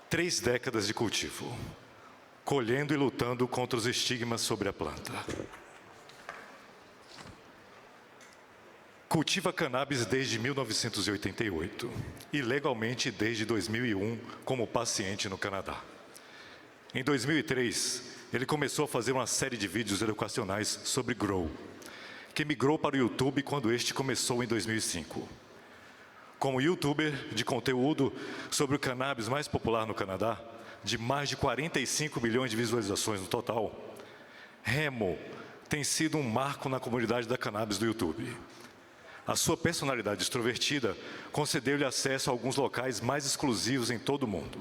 3 décadas de cultivo, colhendo e lutando contra os estigmas sobre a planta. Cultiva cannabis desde 1988 e legalmente desde 2001 como paciente no Canadá. Em 2003, ele começou a fazer uma série de vídeos educacionais sobre grow, que migrou para o YouTube quando este começou em 2005. Como youtuber de conteúdo sobre o cannabis mais popular no Canadá, de mais de 45 milhões de visualizações no total, Remo tem sido um marco na comunidade da cannabis do YouTube. A sua personalidade extrovertida concedeu-lhe acesso a alguns locais mais exclusivos em todo o mundo.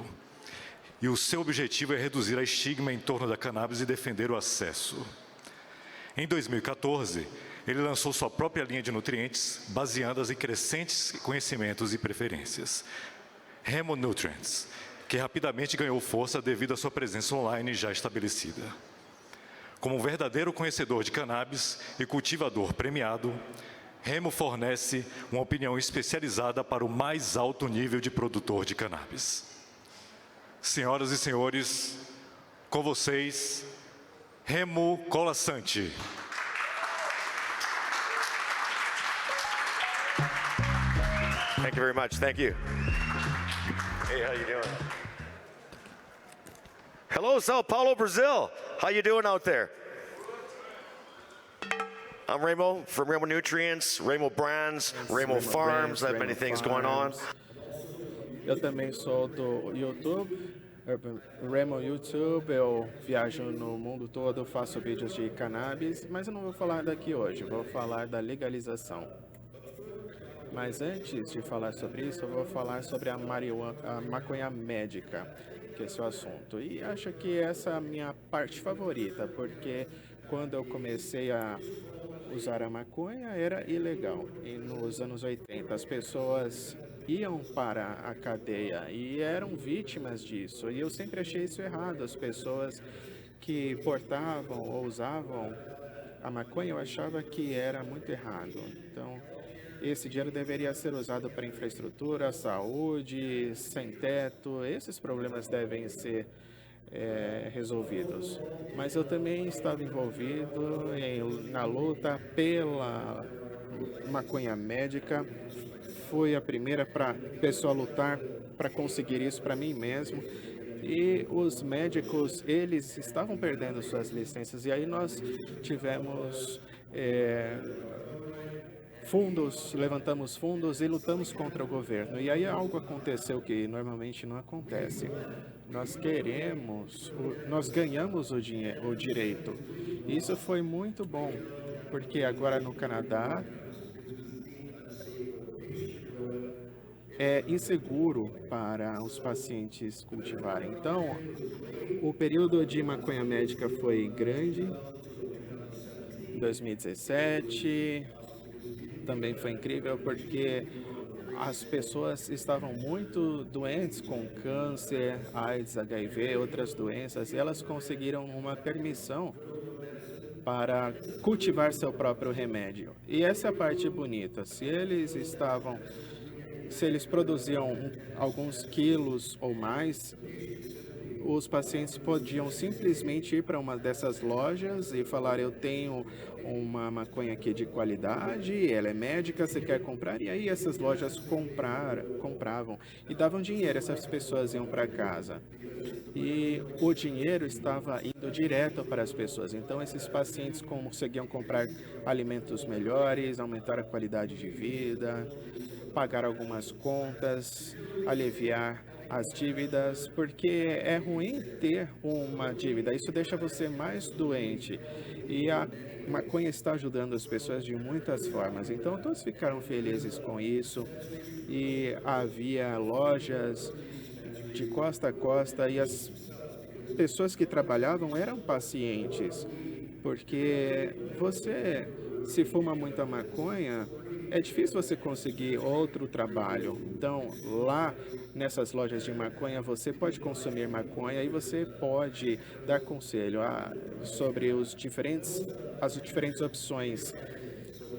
E o seu objetivo é reduzir a estigma em torno da cannabis e defender o acesso. Em 2014, ele lançou sua própria linha de nutrientes, baseadas em crescentes conhecimentos e preferências. Remo Nutrients, que rapidamente ganhou força devido à sua presença online já estabelecida. Como um verdadeiro conhecedor de cannabis e cultivador premiado, Remo fornece uma opinião especializada para o mais alto nível de produtor de cannabis. Senhoras e senhores, com vocês, Remo Colasanti. Thank you very much. Thank you. Hey, how you doing? Hello, Sao Paulo, Brazil. How you doing out there? I'm Remo from Remo Nutrients, Remo Brands, Remo Farms. I have many things going on. Eu também sou do YouTube, Remo YouTube. Eu viajo no mundo todo, faço vídeos de cannabis, mas eu não vou falar daqui hoje, vou falar da legalização. Mas antes de falar sobre isso, eu vou falar sobre a maconha médica, que é esse o assunto. E acho que essa é a minha parte favorita, porque quando eu comecei a usar a maconha era ilegal. E nos anos 80 as pessoas iam para a cadeia e eram vítimas disso. E eu sempre achei isso errado. As pessoas que portavam ou usavam a maconha, eu achava que era muito errado. Então, esse dinheiro deveria ser usado para infraestrutura, saúde, sem teto. Esses problemas devem ser resolvidos. Mas eu também estava envolvido na luta pela maconha médica. Fui a primeira pessoa a lutar para conseguir isso para mim mesmo. E os médicos, eles estavam perdendo suas licenças. E aí nós tivemos levantamos fundos e lutamos contra o governo. E aí algo aconteceu que normalmente não acontece. Nós ganhamos o direito. Isso foi muito bom, porque agora no Canadá é inseguro para os pacientes cultivarem. Então, o período de maconha médica foi grande. 2017 também foi incrível, porque as pessoas estavam muito doentes com câncer, AIDS, HIV, outras doenças, e elas conseguiram uma permissão para cultivar seu próprio remédio. E essa é a parte bonita. Se eles produziam alguns quilos ou mais, os pacientes podiam simplesmente ir para uma dessas lojas e falar: eu tenho uma maconha aqui de qualidade, ela é médica, você quer comprar? E aí essas lojas compravam e davam dinheiro, essas pessoas iam para casa. E o dinheiro estava indo direto para as pessoas. Então esses pacientes conseguiam comprar alimentos melhores, aumentar a qualidade de vida, pagar algumas contas, aliviar as dívidas, porque é ruim ter uma dívida, isso deixa você mais doente. E a maconha está ajudando as pessoas de muitas formas, então todos ficaram felizes com isso. E havia lojas de costa a costa e as pessoas que trabalhavam eram pacientes, porque se fuma muita maconha, é difícil você conseguir outro trabalho. Então, lá nessas lojas de maconha, você pode consumir maconha e você pode dar conselho sobre as diferentes opções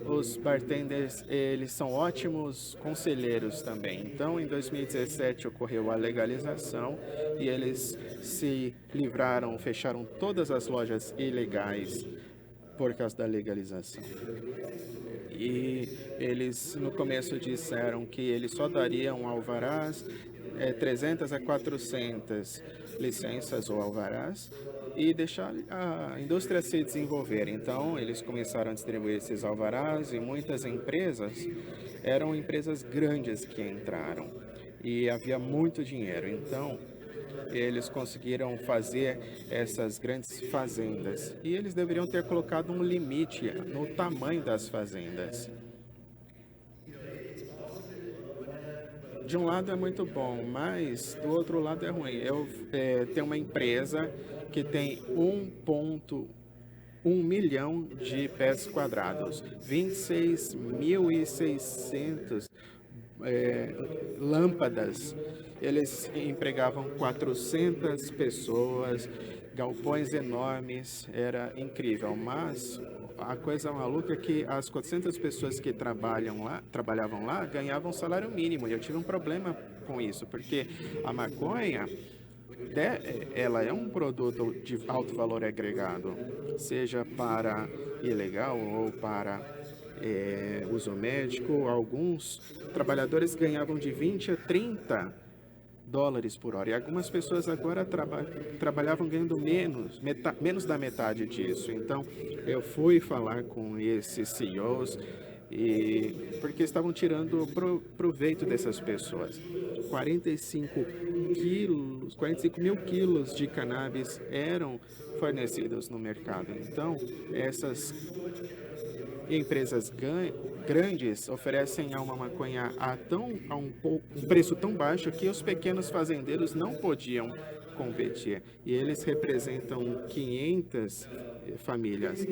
os bartenders, eles são ótimos conselheiros também. Então, em 2017 ocorreu a legalização e eles se livraram, fecharam todas as lojas ilegais por causa da legalização. E eles no começo disseram que eles só dariam alvarás, 300 a 400 licenças ou alvarás, e deixar a indústria se desenvolver. Então, eles começaram a distribuir esses alvarás e muitas empresas, eram empresas grandes que entraram e havia muito dinheiro. Então, eles conseguiram fazer essas grandes fazendas e eles deveriam ter colocado um limite no tamanho das fazendas. De um lado é muito bom, mas do outro lado é ruim. Eu tenho uma empresa que tem 1,1 milhão de pés quadrados, 26.600 lâmpadas. Eles empregavam 400 pessoas, galpões enormes, era incrível, mas a coisa maluca é que as 400 pessoas que trabalhavam lá ganhavam salário mínimo, e eu tive um problema com isso, porque a maconha, ela é um produto de alto valor agregado, seja para ilegal ou para uso médico. Alguns trabalhadores ganhavam de 20 a 30 dólares por hora. E algumas pessoas agora trabalhavam ganhando menos da metade disso. Então, eu fui falar com esses CEOs porque estavam tirando proveito dessas pessoas. 45 mil quilos de cannabis eram fornecidos no mercado. Então, essas empresas grandes oferecem uma maconha a um preço tão baixo que os pequenos fazendeiros não podiam competir. E eles representam 500 famílias.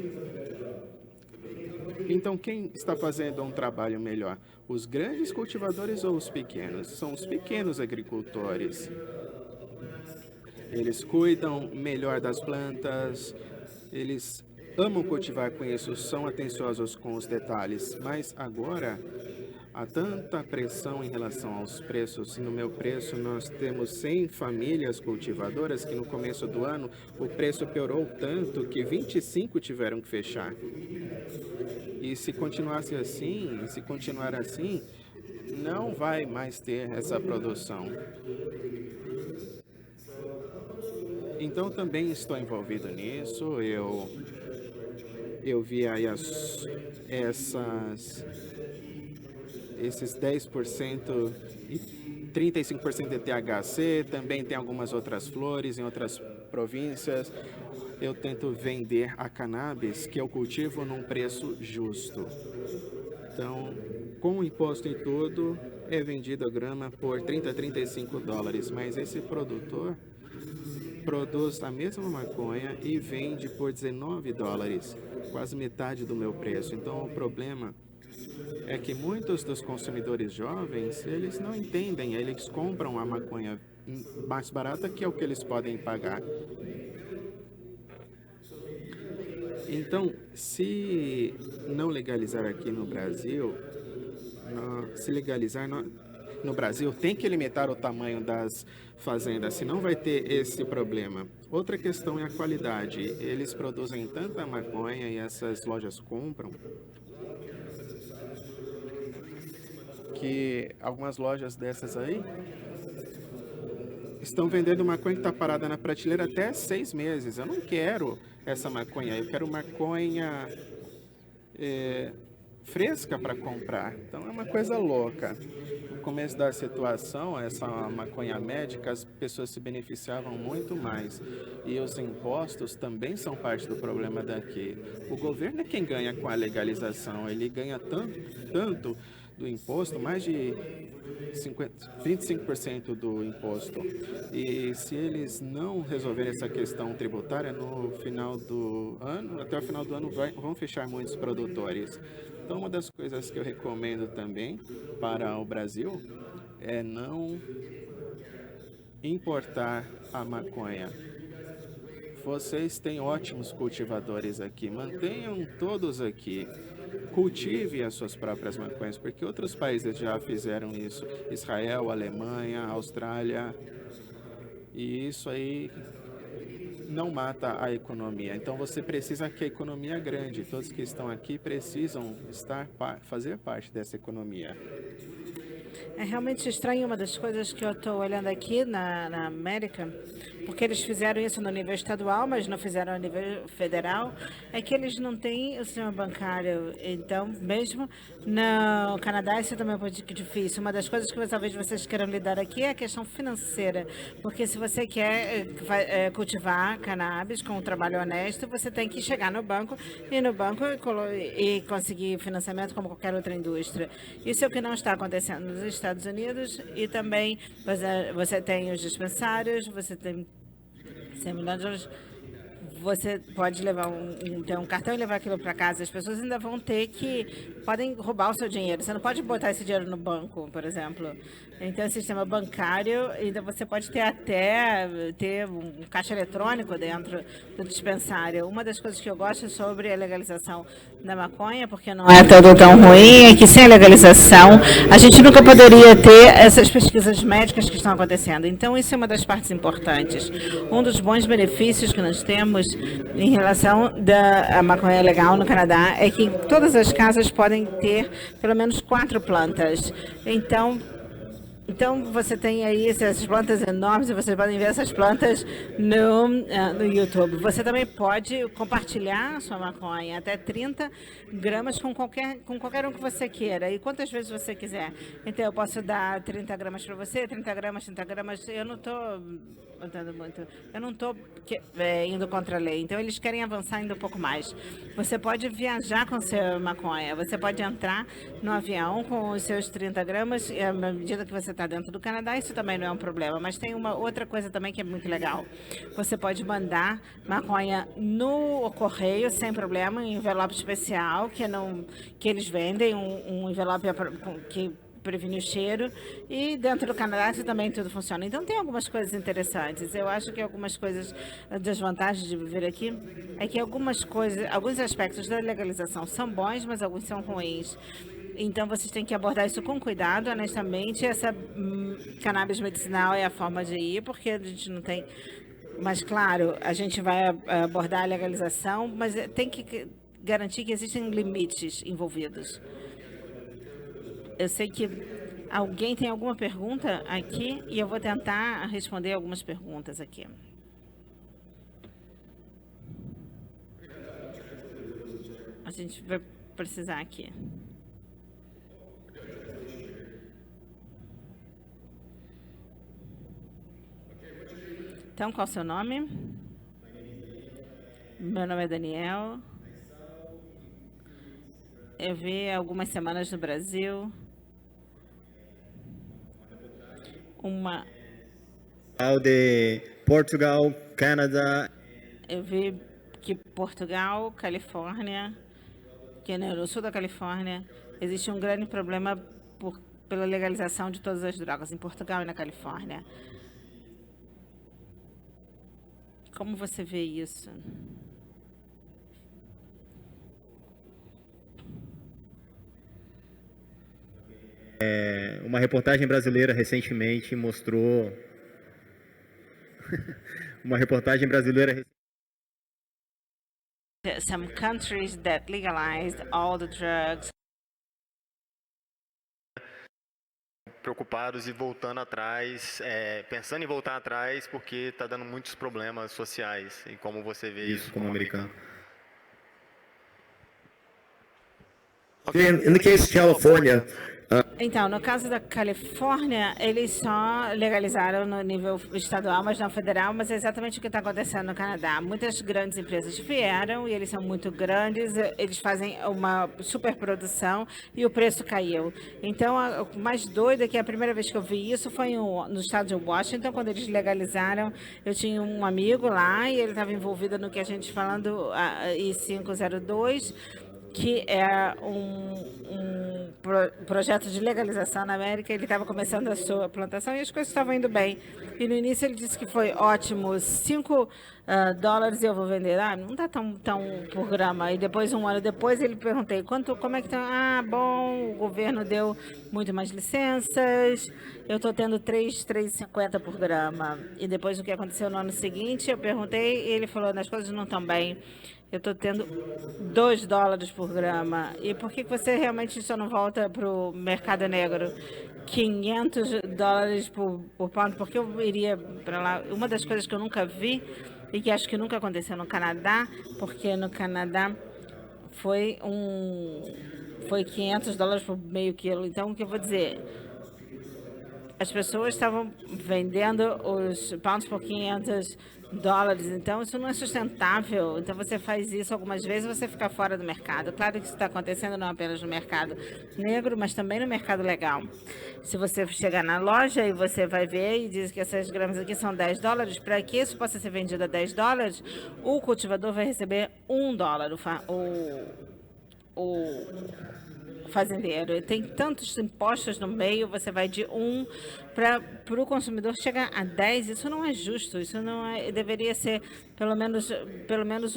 Então, quem está fazendo um trabalho melhor? Os grandes cultivadores ou os pequenos? São os pequenos agricultores. Eles cuidam melhor das plantas, eles amam cultivar com isso, são atenciosos com os detalhes, mas agora há tanta pressão em relação aos preços. No meu preço, nós temos 100 famílias cultivadoras que no começo do ano o preço piorou tanto que 25 tiveram que fechar. E se continuar assim, não vai mais ter essa produção. Então, também estou envolvido nisso. Eu vi aí esses 10% e 35% de THC, também tem algumas outras flores em outras províncias. Eu tento vender a cannabis que eu cultivo num preço justo. Então, com o imposto e tudo, é vendido a grama por 30 a 35 dólares, mas esse produtor produz a mesma maconha e vende por 19 dólares, quase metade do meu preço. Então, o problema é que muitos dos consumidores jovens, eles não entendem, eles compram a maconha mais barata que é o que eles podem pagar. Então, se não legalizar aqui no Brasil, se legalizar no Brasil, tem que limitar o tamanho das fazendas, senão vai ter esse problema. Outra questão é a qualidade. Eles produzem tanta maconha e essas lojas compram que algumas lojas dessas aí estão vendendo maconha que está parada na prateleira até 6 meses. Eu não quero essa maconha, eu quero maconha fresca para comprar. Então é uma coisa louca. No começo da situação, essa maconha médica, as pessoas se beneficiavam muito mais. E os impostos também são parte do problema daqui. O governo é quem ganha com a legalização, ele ganha tanto do imposto, mais de 25% do imposto. E se eles não resolverem essa questão tributária no final do ano, até o final do ano vão fechar muitos produtores. Então, uma das coisas que eu recomendo também para o Brasil é não importar a maconha. Vocês têm ótimos cultivadores aqui, mantenham todos aqui. cultive as suas próprias maconhas, porque outros países já fizeram isso. Israel, Alemanha, Austrália. E isso aí não mata a economia. Então você precisa que a economia é grande. Todos que estão aqui precisam fazer parte dessa economia. É realmente estranho. Uma das coisas que eu estou olhando aqui na América, porque eles fizeram isso no nível estadual, mas não fizeram no nível federal, é que eles não têm o sistema bancário. Então, mesmo no Canadá, isso também é um pouco difícil. Uma das coisas que talvez vocês queiram lidar aqui é a questão financeira, porque se você quer cultivar cannabis com um trabalho honesto, você tem que chegar no banco e conseguir financiamento como qualquer outra indústria. Isso é o que não está acontecendo nos Estados Unidos, e também você tem os dispensários, você tem $100 milhões, você pode levar ter um cartão e levar aquilo para casa. As pessoas ainda vão podem roubar o seu dinheiro. Você não pode botar esse dinheiro no banco, por exemplo. Então, o sistema bancário, ainda você pode ter um caixa eletrônico dentro do dispensário. Uma das coisas que eu gosto sobre a legalização da maconha, porque não é tudo tão ruim, é que sem a legalização a gente nunca poderia ter essas pesquisas médicas que estão acontecendo. Então, isso é uma das partes importantes. Um dos bons benefícios que nós temos em relação da maconha legal no Canadá é que todas as casas podem ter pelo menos 4 plantas. Então, você tem aí essas plantas enormes, e vocês podem ver essas plantas no YouTube. Você também pode compartilhar a sua maconha, até 30 gramas com qualquer um que você queira, e quantas vezes você quiser. Então, eu posso dar 30 gramas para você, 30 gramas. Eu não estou contando muito. Eu não estou indo contra a lei. Então, eles querem avançar ainda um pouco mais. Você pode viajar com sua maconha. Você pode entrar no avião com os seus 30 gramas, e à medida que você está dentro do Canadá, isso também não é um problema. Mas tem uma outra coisa também que é muito legal. Você pode mandar maconha no correio, sem problema, em envelope especial, que eles vendem, um envelope que previne o cheiro, e dentro do Canadá isso também tudo funciona. Então tem algumas coisas interessantes. Eu acho que algumas coisas, das vantagens de viver aqui, é que alguns aspectos da legalização são bons, mas alguns são ruins. Então vocês têm que abordar isso com cuidado, honestamente. Essa cannabis medicinal é a forma de ir, porque a gente não tem... Mas claro, a gente vai abordar a legalização, mas tem que garantir que existem limites envolvidos. Eu sei que alguém tem alguma pergunta aqui, e eu vou tentar responder algumas perguntas aqui. A gente vai precisar aqui. Então, qual é o seu nome? Meu nome é Daniel. Eu vi algumas semanas no Brasil de Portugal, Canadá. Eu vi que Portugal, Califórnia, que no sul da Califórnia, existe um grande problema pela legalização de todas as drogas em Portugal e na Califórnia. Como você vê isso? Uma reportagem brasileira recentemente mostrou... Some countries that legalized all the drugs. Preocupados e voltando atrás, pensando em voltar atrás, porque está dando muitos problemas sociais. E como você vê isso como americano? Okay, in the case of California, Então, no caso da Califórnia, eles só legalizaram no nível estadual, mas não federal, mas é exatamente o que está acontecendo no Canadá. Muitas grandes empresas vieram, e eles são muito grandes, eles fazem uma superprodução e o preço caiu. Então, o mais doido é que a primeira vez que eu vi isso foi no estado de Washington, quando eles legalizaram. Eu tinha um amigo lá, e ele estava envolvido no que a gente falando I-502, que é um projeto de legalização na América, ele estava começando a sua plantação e as coisas estavam indo bem. E no início ele disse que foi ótimo, $5 eu vou vender. Não está tão por grama. E depois, um ano depois, ele perguntei, como é que está? Bom, o governo deu muito mais licenças, eu estou tendo 3,50 por grama. E depois o que aconteceu no ano seguinte, eu perguntei e ele falou, as coisas não estão bem. Eu estou tendo $2 por grama. E por que você realmente só não volta para o mercado negro? $500 por pound, porque eu iria para lá. Uma das coisas que eu nunca vi e que acho que nunca aconteceu no Canadá, porque no Canadá foi $500 por meio quilo. Então, o que eu vou dizer? As pessoas estavam vendendo os pounds por $500. Então, isso não é sustentável. Então, você faz isso algumas vezes, você fica fora do mercado. Claro que isso está acontecendo não apenas no mercado negro, mas também no mercado legal. Se você chegar na loja e você vai ver e diz que essas gramas aqui são $10, para que isso possa ser vendido a $10, o cultivador vai receber $1. O fazendeiro. Tem tantos impostos no meio, você vai de 1 para o consumidor chegar a 10. Isso não é justo, isso não é, deveria ser pelo menos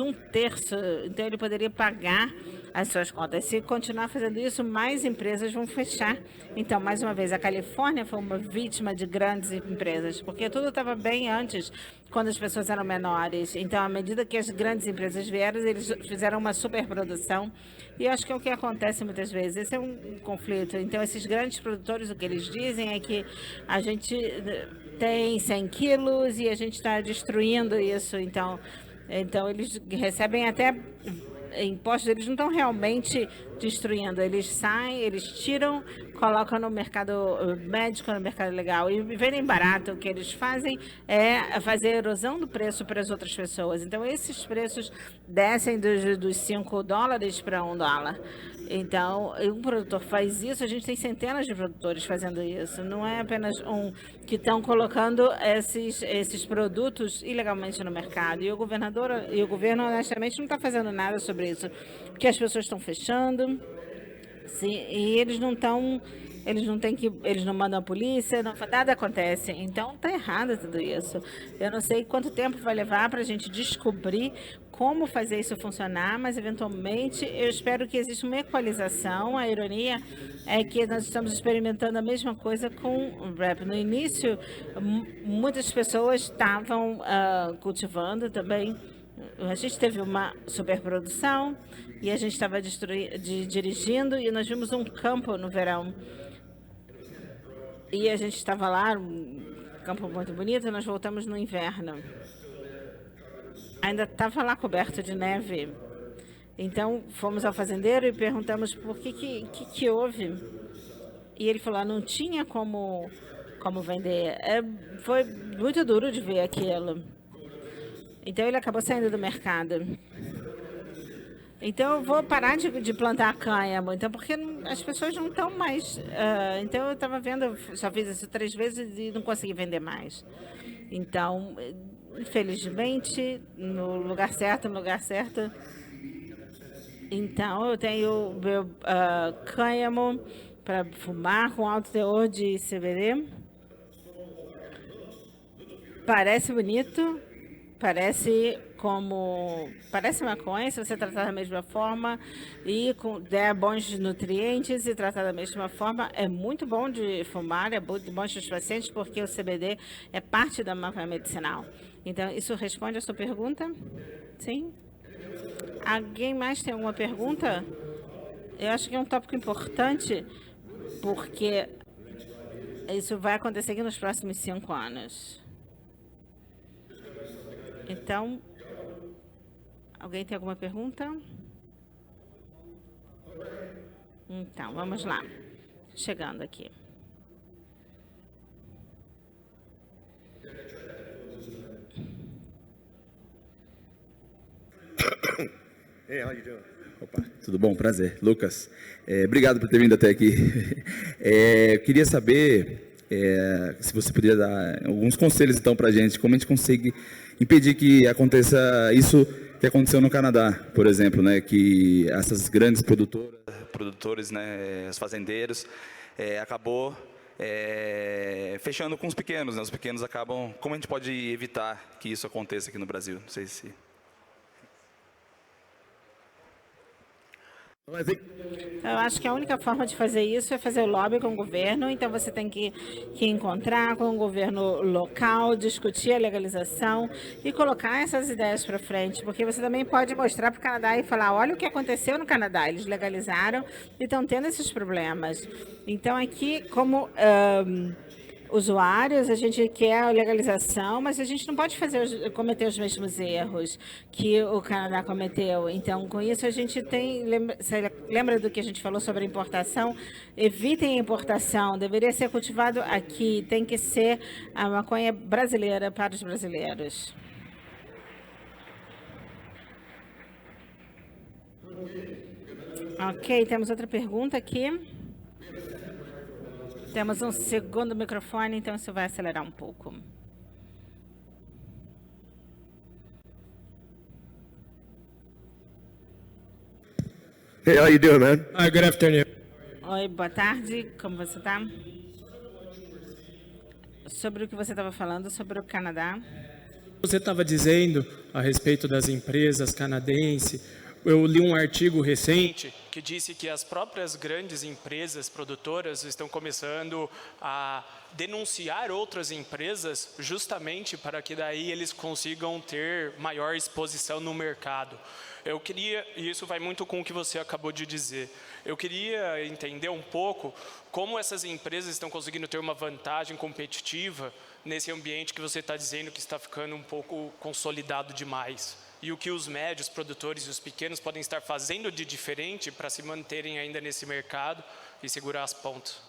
1/3. Então ele poderia pagar as suas contas. Se continuar fazendo isso, mais empresas vão fechar. Então, mais uma vez, a Califórnia foi uma vítima de grandes empresas, porque tudo estava bem antes, quando as pessoas eram menores. Então, à medida que as grandes empresas vieram, eles fizeram uma superprodução. E acho que é o que acontece muitas vezes. Esse é um conflito. Então, esses grandes produtores, o que eles dizem é que a gente tem 100 quilos e a gente está destruindo isso. Então, eles recebem até impostos, eles não estão realmente destruindo, eles saem, eles tiram, colocam no mercado médico, no mercado legal e vendem barato. O que eles fazem é fazer a erosão do preço para as outras pessoas. Então, esses preços descem dos $5 para $1. Então, um produtor faz isso, a gente tem centenas de produtores fazendo isso. Não é apenas um que estão colocando esses produtos ilegalmente no mercado. E o governo, honestamente, não está fazendo nada sobre isso. Porque as pessoas estão fechando, sim, e eles não mandam a polícia, nada acontece. Então, está errado tudo isso. Eu não sei quanto tempo vai levar para a gente descobrir como fazer isso funcionar, mas, eventualmente, eu espero que exista uma equalização. A ironia é que nós estamos experimentando a mesma coisa com o REP. No início, muitas pessoas estavam cultivando também. A gente teve uma superprodução e a gente estava dirigindo e nós vimos um campo no verão. E a gente estava lá, um campo muito bonito, e nós voltamos no inverno. Ainda estava lá coberto de neve. Então, fomos ao fazendeiro e perguntamos por que houve. E ele falou, não tinha como vender. Foi muito duro de ver aquilo. Então, ele acabou saindo do mercado. Então, eu vou parar de plantar cânhamo, então, porque as pessoas não estão mais... então, eu estava vendo, só fiz isso 3 vezes e não consegui vender mais. Então, infelizmente, no lugar certo. Então, eu tenho meu cânhamo para fumar com alto teor de CBD. Parece bonito. Parece maconha, se você tratar da mesma forma e der bons nutrientes e tratar da mesma forma. É muito bom de fumar, é muito bom para os pacientes, porque o CBD é parte da maconha medicinal. Então, isso responde a sua pergunta? Sim? Alguém mais tem alguma pergunta? Eu acho que é um tópico importante, porque isso vai acontecer aqui nos próximos 5 anos. Então, alguém tem alguma pergunta? Então, vamos lá. Chegando aqui. Hey, how you doing? Opa, tudo bom? Prazer. Lucas, obrigado por ter vindo até aqui. Queria saber se você podia dar alguns conselhos, então, para a gente, como a gente consegue impedir que aconteça isso que que aconteceu no Canadá, por exemplo, né, que essas grandes produtores, né, os fazendeiros, acabou fechando com os pequenos, né? Os pequenos acabam... Como a gente pode evitar que isso aconteça aqui no Brasil? Não sei se... Eu acho que a única forma de fazer isso é fazer o lobby com o governo. Então, você tem que encontrar com o governo local, discutir a legalização e colocar essas ideias para frente. Porque você também pode mostrar para o Canadá e falar, olha o que aconteceu no Canadá. Eles legalizaram e estão tendo esses problemas. Então, aqui, como usuários, a gente quer a legalização, mas a gente não pode cometer os mesmos erros que o Canadá cometeu. Então, com isso, a gente tem... Lembra do que a gente falou sobre a importação? Evitem a importação, deveria ser cultivado aqui, tem que ser a maconha brasileira para os brasileiros. Ok, temos outra pergunta aqui. Temos um segundo microfone, então isso vai acelerar um pouco. Hey, how you doing, man? Hi, good afternoon. Oi, boa tarde, como você está? Sobre o que você estava falando, sobre o Canadá. Você estava dizendo a respeito das empresas canadenses. Eu li um artigo recente que disse que as próprias grandes empresas produtoras estão começando a denunciar outras empresas justamente para que daí eles consigam ter maior exposição no mercado. Eu queria, e isso vai muito com o que você acabou de dizer, eu queria entender um pouco como essas empresas estão conseguindo ter uma vantagem competitiva nesse ambiente que você está dizendo que está ficando um pouco consolidado demais. E o que os médios produtores e os pequenos podem estar fazendo de diferente para se manterem ainda nesse mercado e segurar as pontas.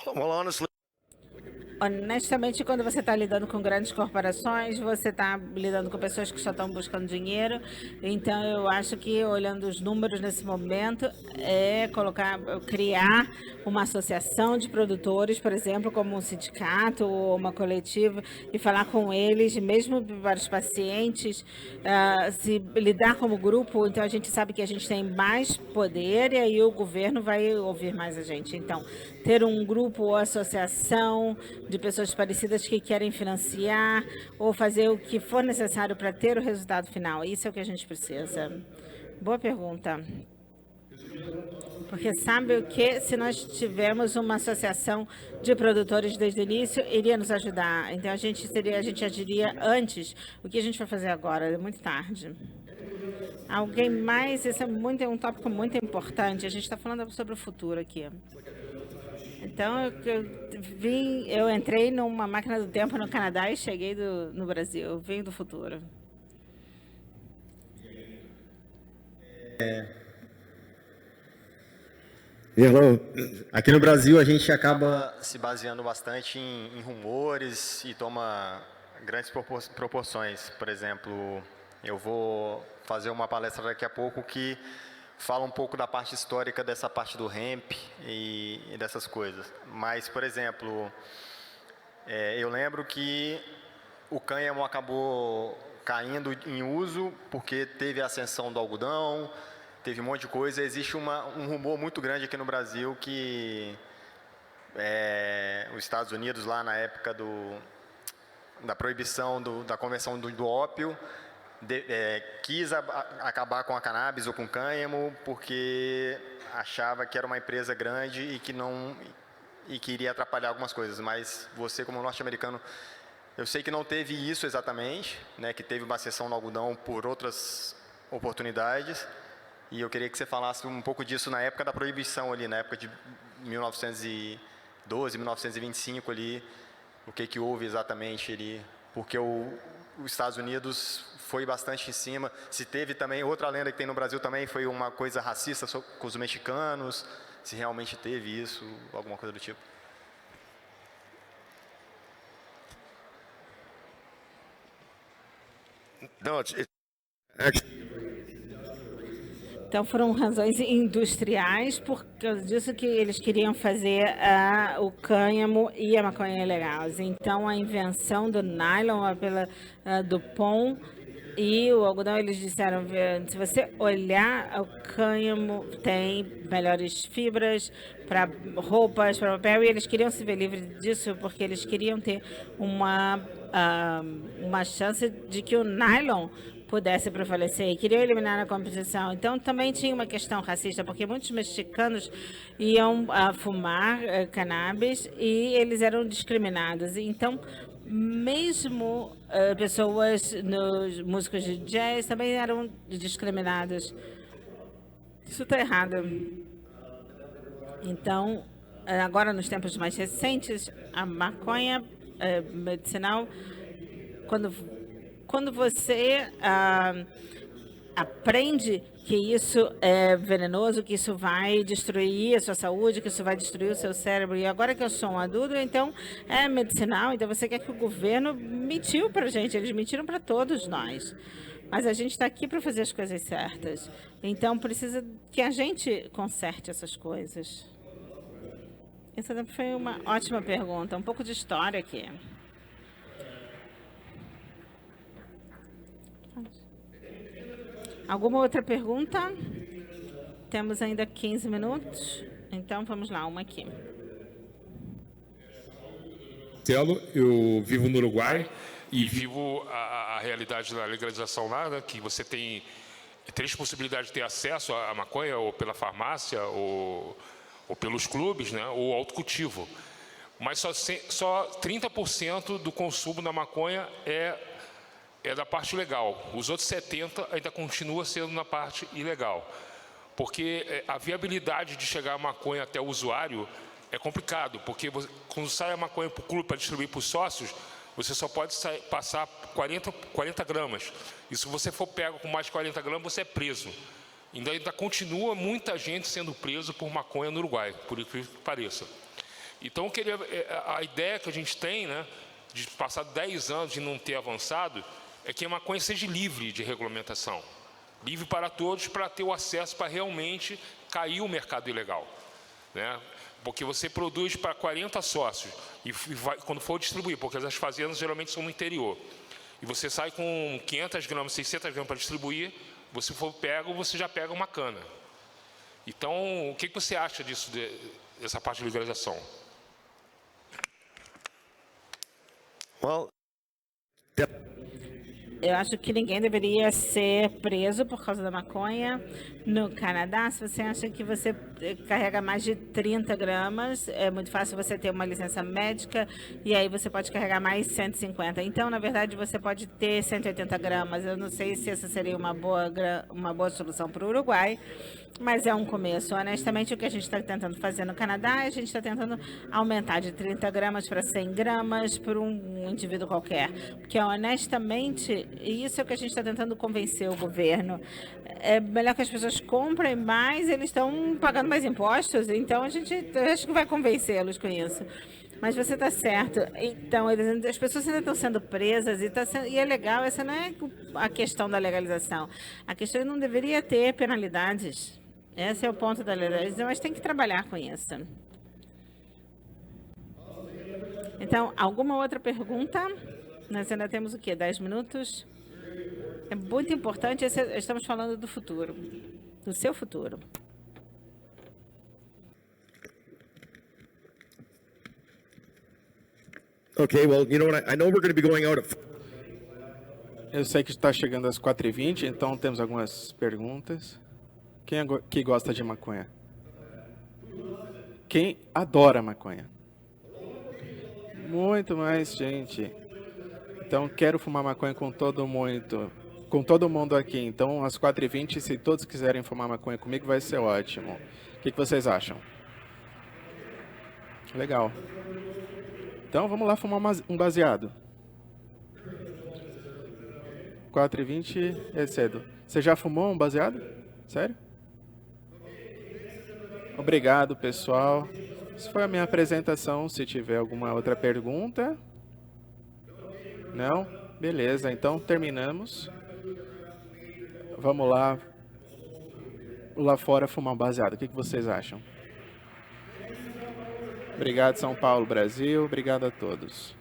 Well, honestly, Honestamente, quando você está lidando com grandes corporações, você está lidando com pessoas que só estão buscando dinheiro. Então, eu acho que, olhando os números nesse momento, criar uma associação de produtores, por exemplo, como um sindicato ou uma coletiva, e falar com eles, mesmo para os pacientes, se lidar como grupo. Então, a gente sabe que a gente tem mais poder e aí o governo vai ouvir mais a gente. Então, ter um grupo ou associação de pessoas parecidas que querem financiar ou fazer o que for necessário para ter o resultado final. Isso é o que a gente precisa. Boa pergunta. Porque sabe o que? Se nós tivermos uma associação de produtores desde o início, iria nos ajudar. Então, a gente agiria antes. O que a gente vai fazer agora? É muito tarde. Alguém mais? Esse é um tópico muito importante. A gente está falando sobre o futuro aqui. Então, eu entrei numa máquina do tempo no Canadá e cheguei no Brasil. Eu venho do futuro. Hello. Aqui no Brasil, a gente acaba se baseando bastante em rumores e toma grandes proporções. Por exemplo, eu vou fazer uma palestra daqui a pouco que fala um pouco da parte histórica dessa parte do hemp e dessas coisas. Mas, por exemplo, eu lembro que o cânhamo acabou caindo em uso porque teve a ascensão do algodão, teve um monte de coisa. Existe um rumor muito grande aqui no Brasil que os Estados Unidos, lá na época da proibição da conversão do ópio, quis acabar com a cannabis ou com o cânhamo porque achava que era uma empresa grande e que iria atrapalhar algumas coisas. Mas você, como norte-americano, eu sei que não teve isso exatamente, né, que teve uma ascensão no algodão por outras oportunidades. E eu queria que você falasse um pouco disso na época da proibição ali, na época de 1912, 1925 ali, o que houve exatamente ali, porque os Estados Unidos foi bastante em cima. Se teve também, outra lenda que tem no Brasil também, foi uma coisa racista com os mexicanos, se realmente teve isso, alguma coisa do tipo. No, it's actually Então, foram razões industriais, por causa disso que eles queriam fazer o cânhamo e a maconha ilegais. Então, a invenção do nylon pela DuPont e o algodão, eles disseram, se você olhar, o cânhamo tem melhores fibras para roupas, para papel, e eles queriam se ver livres disso porque eles queriam ter uma chance de que o nylon pudesse prevalecer e queriam eliminar a competição. Então, também tinha uma questão racista, porque muitos mexicanos iam fumar cannabis e eles eram discriminados. Então, mesmo pessoas, músicos de jazz, também eram discriminadas. Isso está errado. Então, agora, nos tempos mais recentes, a maconha medicinal, quando você aprende que isso é venenoso, que isso vai destruir a sua saúde, que isso vai destruir o seu cérebro, e agora que eu sou um adulto, então é medicinal, então você quer que o governo mentiu para a gente, eles mentiram para todos nós. Mas a gente está aqui para fazer as coisas certas. Então, precisa que a gente conserte essas coisas. Essa foi uma ótima pergunta, um pouco de história aqui. Alguma outra pergunta? Temos ainda 15 minutos, então vamos lá, uma aqui. Eu vivo no Uruguai e vivo a realidade da legalização lá, né, que você tem 3 possibilidades de ter acesso à maconha, ou pela farmácia, ou pelos clubes, né, ou autocultivo. Mas só 30% do consumo da maconha é da parte legal. Os outros 70% ainda continua sendo na parte ilegal. Porque a viabilidade de chegar a maconha até o usuário é complicado, porque quando sai a maconha para o clube para distribuir para os sócios, você só pode passar 40 gramas. E se você for pego com mais de 40 gramas, você é preso. Ainda continua muita gente sendo preso por maconha no Uruguai, por incrível que pareça. Então, a ideia que a gente tem, né, de passar 10 anos de não ter avançado, é que a maconha seja livre de regulamentação. Livre para todos, para ter o acesso para realmente cair o mercado ilegal, né? Porque você produz para 40 sócios, e quando for distribuir, porque as fazendas geralmente são no interior, e você sai com 500 gramas, 600 gramas para distribuir, você for pego, você já pega uma cana. Então, o que você acha disso, dessa parte de legalização? Well, eu acho que ninguém deveria ser preso por causa da maconha. No Canadá, se você acha que você carrega mais de 30 gramas, é muito fácil você ter uma licença médica e aí você pode carregar mais 150. Então, na verdade, você pode ter 180 gramas. Eu não sei se essa seria uma boa solução para o Uruguai, mas é um começo. Honestamente, o que a gente está tentando fazer no Canadá, a gente está tentando aumentar de 30 gramas para 100 gramas por um indivíduo qualquer. Porque, honestamente, isso é o que a gente está tentando convencer o governo. É melhor que as pessoas comprem mais, eles estão pagando mais impostos, então a gente acho que vai convencê-los com isso. Mas você está certo. Então, as pessoas ainda estão sendo presas e é legal, essa não é a questão da legalização. A questão é que não deveria ter penalidades. Esse é o ponto da legalização, mas tem que trabalhar com isso. Então, alguma outra pergunta? Nós ainda temos o quê? 10 minutos? É muito importante, estamos falando do futuro, do seu futuro. Okay, well, you know what? I know we're going to be going out at... Eu sei que está chegando às 4h20, então temos algumas perguntas. Quem que gosta de maconha? Quem adora maconha? Muito mais gente. Então, quero fumar maconha com todo mundo aqui. Então, às 4h20, se todos quiserem fumar maconha comigo, vai ser ótimo. O que vocês acham? Legal. Então, vamos lá fumar um baseado. 4h20 é cedo. Você já fumou um baseado? Sério? Obrigado, pessoal. Essa foi a minha apresentação. Se tiver alguma outra pergunta... Não? Beleza, então terminamos. Vamos lá. lá fora fumar um baseado. O que vocês acham? Obrigado, São Paulo, Brasil. Obrigado a todos.